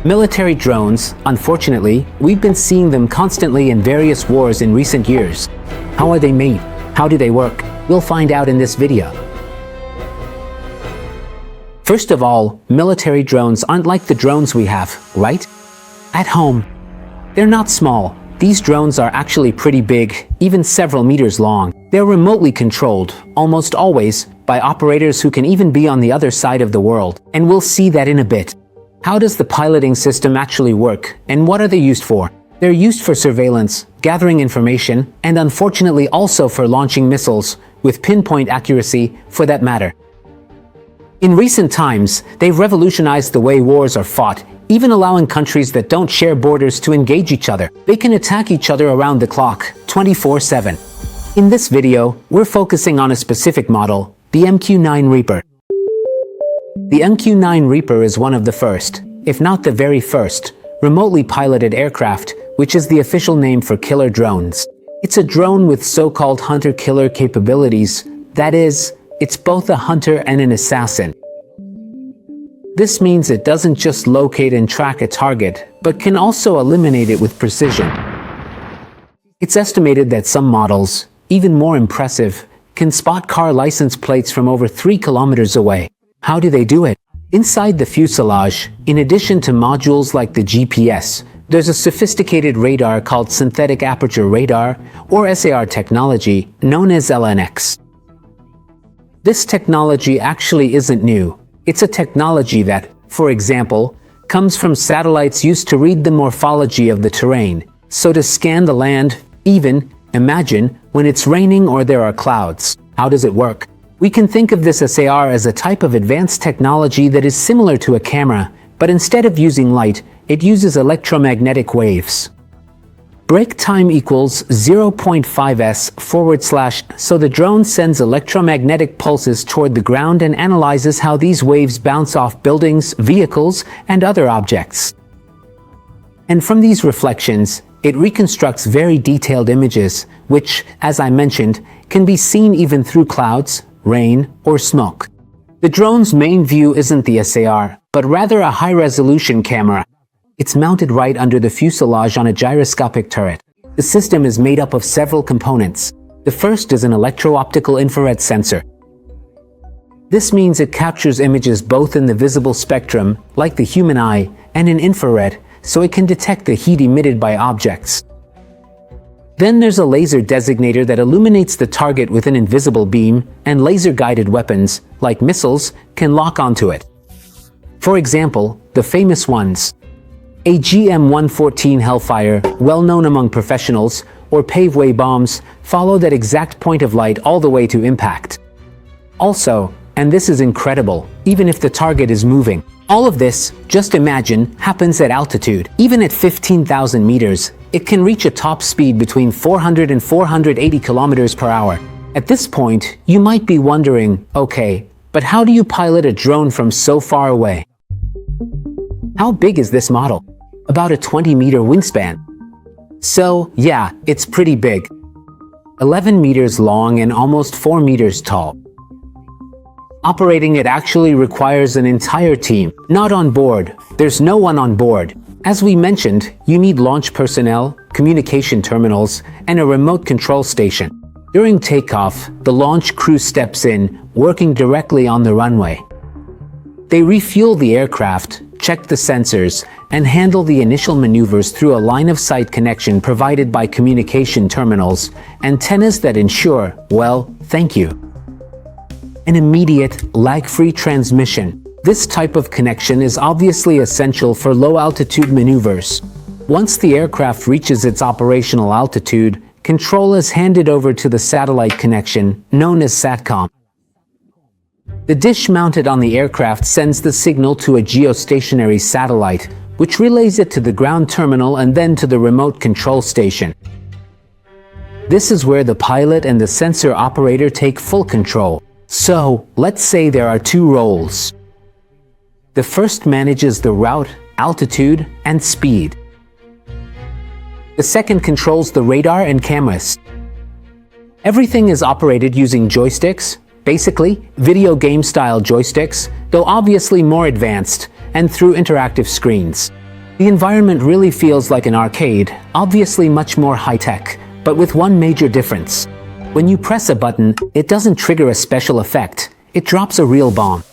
Military drones, unfortunately, we've been seeing them constantly in various wars in recent years. How are they made? How do they work? We'll find out in this video. First of all, military drones aren't like the drones we have, right? At home. They're not small. These drones are actually pretty big, even several meters long. They're remotely controlled, almost always, by operators who can even be on the other side of the world. And we'll see that in a bit. How does the piloting system actually work, and what are they used for? They're used for surveillance, gathering information, and unfortunately also for launching missiles, with pinpoint accuracy for that matter. In recent times, they've revolutionized the way wars are fought, even allowing countries that don't share borders to engage each other. They can attack each other around the clock, 24/7. In this video, we're focusing on a specific model, the MQ-9 Reaper. The MQ-9 Reaper is one of the first, if not the very first, remotely piloted aircraft, which is the official name for killer drones. It's a drone with so-called hunter-killer capabilities. That is, it's both a hunter and an assassin. This means it doesn't just locate and track a target, but can also eliminate it with precision. It's estimated that some models, even more impressive, can spot car license plates from over 3 kilometers away. How do they do it? Inside the fuselage, in addition to modules like the GPS, there's a sophisticated radar called synthetic aperture radar, or SAR technology, known as LNX. This technology actually isn't new. It's a technology that, for example, comes from satellites used to read the morphology of the terrain, so to scan the land, even, imagine, when it's raining or there are clouds. How does it work? We can think of this SAR as a type of advanced technology that is similar to a camera, but instead of using light, it uses electromagnetic waves. Break time equals 0.5s/, so the drone sends electromagnetic pulses toward the ground and analyzes how these waves bounce off buildings, vehicles, and other objects. And from these reflections, it reconstructs very detailed images, which, as I mentioned, can be seen even through clouds, rain, or smoke. The drone's main view isn't the SAR, but rather a high-resolution camera. It's mounted right under the fuselage on a gyroscopic turret. The system is made up of several components. The first is an electro-optical infrared sensor. This means it captures images both in the visible spectrum, like the human eye, and in infrared, so it can detect the heat emitted by objects. Then there's a laser designator that illuminates the target with an invisible beam, and laser-guided weapons, like missiles, can lock onto it. For example, the famous ones. A GM-114 Hellfire, well known among professionals, or paveway bombs, follow that exact point of light all the way to impact. Also, and this is incredible, even if the target is moving. All of this, just imagine, happens at altitude. Even at 15,000 meters, it can reach a top speed between 400 and 480 kilometers per hour. At this point, you might be wondering, okay, but how do you pilot a drone from so far away? How big is this model? About a 20-meter wingspan. So, yeah, it's pretty big. 11 meters long and almost 4 meters tall. Operating it actually requires an entire team. Not on board. There's no one on board. As we mentioned, you need launch personnel, communication terminals, and a remote control station. During takeoff, the launch crew steps in, working directly on the runway. They refuel the aircraft, check the sensors, and handle the initial maneuvers through a line-of-sight connection provided by communication terminals, antennas that ensure, well, thank you, an immediate, lag-free transmission. This type of connection is obviously essential for low-altitude maneuvers. Once the aircraft reaches its operational altitude, control is handed over to the satellite connection, known as SATCOM. The dish mounted on the aircraft sends the signal to a geostationary satellite, which relays it to the ground terminal and then to the remote control station. This is where the pilot and the sensor operator take full control. So, let's say there are two roles. The first manages the route, altitude, and speed. The second controls the radar and cameras. Everything is operated using joysticks, basically video game style joysticks, though obviously more advanced, and through interactive screens. The environment really feels like an arcade, obviously much more high-tech, but with one major difference. When you press a button, it doesn't trigger a special effect, it drops a real bomb.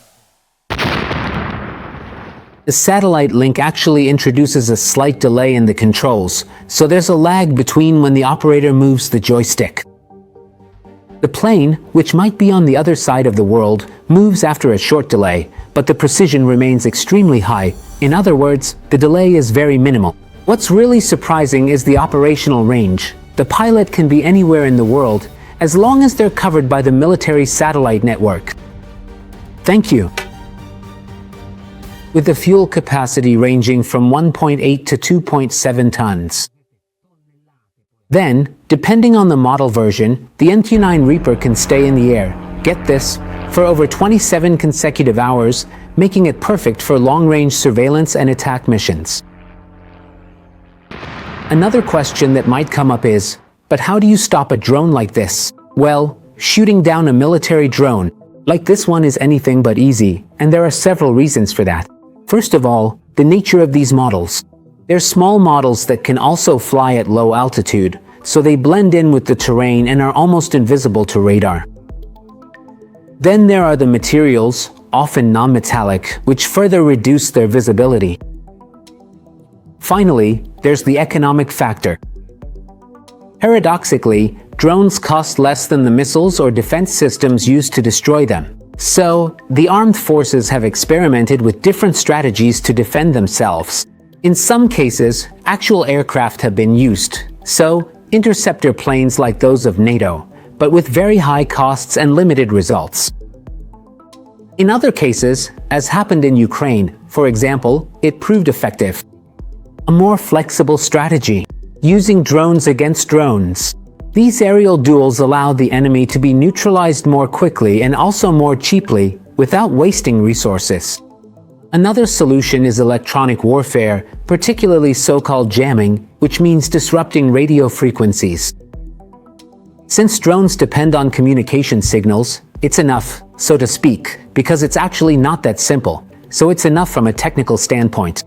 The satellite link actually introduces a slight delay in the controls, so there's a lag between when the operator moves the joystick. The plane, which might be on the other side of the world, moves after a short delay, but the precision remains extremely high. In other words, the delay is very minimal. What's really surprising is the operational range. The pilot can be anywhere in the world, as long as they're covered by the military satellite network. Thank you. With the fuel capacity ranging from 1.8 to 2.7 tons. Then, depending on the model version, the MQ-9 Reaper can stay in the air, get this, for over 27 consecutive hours, making it perfect for long-range surveillance and attack missions. Another question that might come up is, but how do you stop a drone like this? Well, shooting down a military drone, like this one, is anything but easy, and there are several reasons for that. First of all, the nature of these models. They're small models that can also fly at low altitude, so they blend in with the terrain and are almost invisible to radar. Then there are the materials, often non-metallic, which further reduce their visibility. Finally, there's the economic factor. Paradoxically, drones cost less than the missiles or defense systems used to destroy them. So, the armed forces have experimented with different strategies to defend themselves. In some cases, actual aircraft have been used, so interceptor planes like those of NATO, but with very high costs and limited results. In other cases, as happened in Ukraine, for example, it proved effective. A more flexible strategy, using drones against drones. These aerial duels allow the enemy to be neutralized more quickly and also more cheaply, without wasting resources. Another solution is electronic warfare, particularly so-called jamming, which means disrupting radio frequencies. Since drones depend on communication signals, it's enough, so to speak, because it's actually not that simple, so it's enough from a technical standpoint.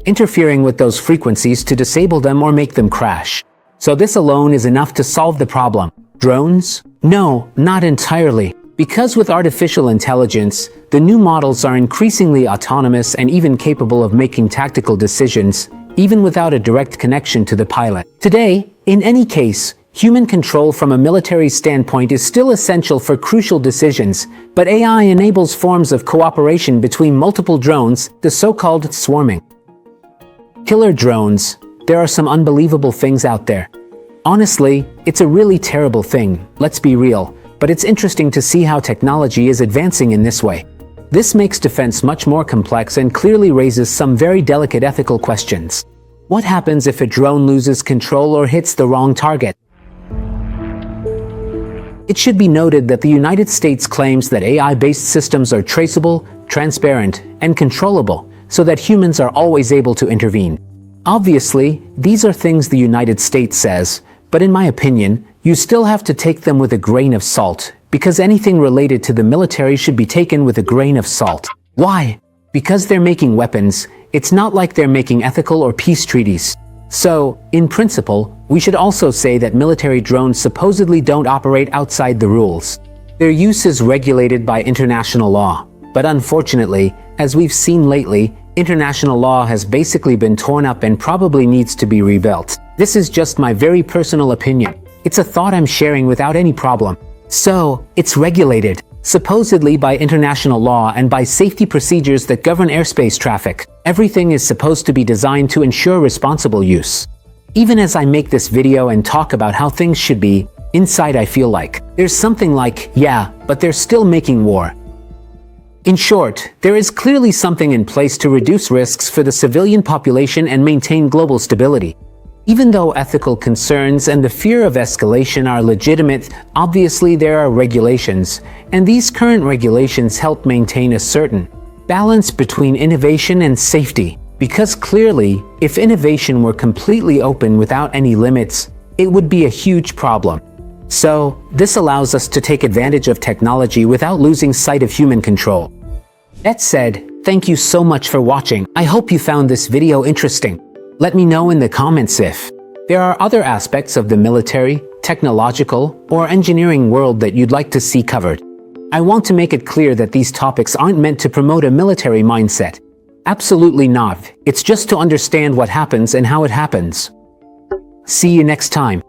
Interfering with those frequencies to disable them or make them crash. So this alone is enough to solve the problem. Drones? No, not entirely. Because with artificial intelligence, the new models are increasingly autonomous and even capable of making tactical decisions, even without a direct connection to the pilot. Today, in any case, human control from a military standpoint is still essential for crucial decisions, but AI enables forms of cooperation between multiple drones, the so-called swarming. Killer drones. There are some unbelievable things out there. Honestly, it's a really terrible thing, let's be real, but it's interesting to see how technology is advancing in this way. This makes defense much more complex and clearly raises some very delicate ethical questions. What happens if a drone loses control or hits the wrong target? It should be noted that the United States claims that AI-based systems are traceable, transparent, and controllable, so that humans are always able to intervene. Obviously, these are things the United States says, but in my opinion, you still have to take them with a grain of salt, because anything related to the military should be taken with a grain of salt. Why? Because they're making weapons, it's not like they're making ethical or peace treaties. So, in principle, we should also say that military drones supposedly don't operate outside the rules. Their use is regulated by international law, but unfortunately, as we've seen lately, international law has basically been torn up and probably needs to be rebuilt. This is just my very personal opinion. It's a thought I'm sharing without any problem. So, it's regulated, supposedly by international law and by safety procedures that govern airspace traffic. Everything is supposed to be designed to ensure responsible use. Even as I make this video and talk about how things should be, inside I feel like there's something like, yeah, but they're still making war. In short, there is clearly something in place to reduce risks for the civilian population and maintain global stability. Even though ethical concerns and the fear of escalation are legitimate, obviously there are regulations, and these current regulations help maintain a certain balance between innovation and safety. Because clearly, if innovation were completely open without any limits, it would be a huge problem. So, this allows us to take advantage of technology without losing sight of human control. That said, thank you so much for watching. I hope you found this video interesting. Let me know in the comments if there are other aspects of the military, technological, or engineering world that you'd like to see covered. I want to make it clear that these topics aren't meant to promote a military mindset. Absolutely not. It's just to understand what happens and how it happens. See you next time.